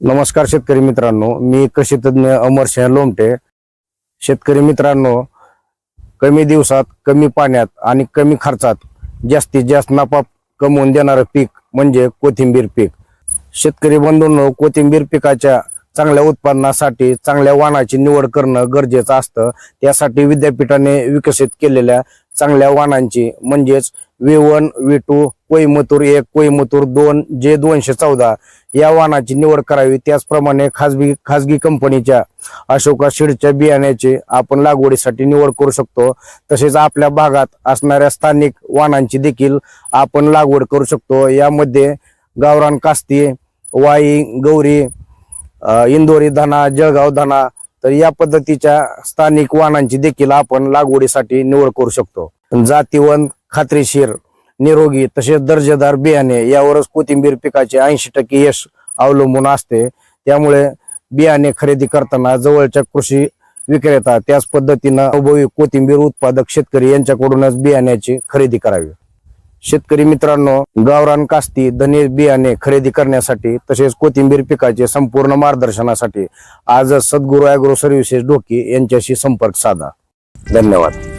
नमस्कार शेतकरी मित्रांनो, मी कृषी तज्ञ अमरसिंह लोमटे। शेतकरी मित्रांनो, कमी दिवसात कमी पाण्यात आणि कमी खर्चात जास्तीत जास्त नफा कमवून देणारं पीक म्हणजे कोथिंबीर पीक। शेतकरी बंधूंनो, कोथिंबीर पिकाच्या चांगल्या उत्पादनासाठी चांगल्या वाणाची निवड करणं गरजेचं असतं। त्यासाठी विद्यापीठाने विकसित केलेल्या चांगल्या वाणांची म्हणजेच V1, V2, Coimbatore 1, Coimbatore 2, J214 या वाणाची निवड करावी। त्याचप्रमाणे खाजगी कंपनीच्या अशोका सीडच्या बियाण्याची आपण लागवडीसाठी निवड करू शकतो। तसेच आपल्या भागात असणाऱ्या स्थानिक वाणांची देखील आपण लागवड करू शकतो। यामध्ये गावरान कास्ती, वाई, गौरी, इंदोरी धना, जळगाव धना, तर या पद्धतीच्या स्थानिक वाणांची देखील आपण लागवडीसाठी निवड करू शकतो। जातीवंत, खात्रीशीर, निरोगी तसेच दर्जेदार बियाणे यावरच कोथिंबीर पिकाचे 80% यश अवलंबून असते। त्यामुळे बियाणे खरेदी करताना जवळच्या कृषी विक्रेता त्याच पद्धतीने अनुभवी कोथिंबीर उत्पादक शेतकरी यांच्याकडूनच बियाण्याची खरेदी करावी। शेतकरी मित्रांनो, गावरान कास्ती धने बियाणे खरेदी करण्यासाठी तसेच कोथिंबीर पिकाचे संपूर्ण मार्गदर्शनासाठी आजच सद्गुरू ॲग्रो सर्व्हिसेस ढोकी यांच्याशी संपर्क साधा। धन्यवाद।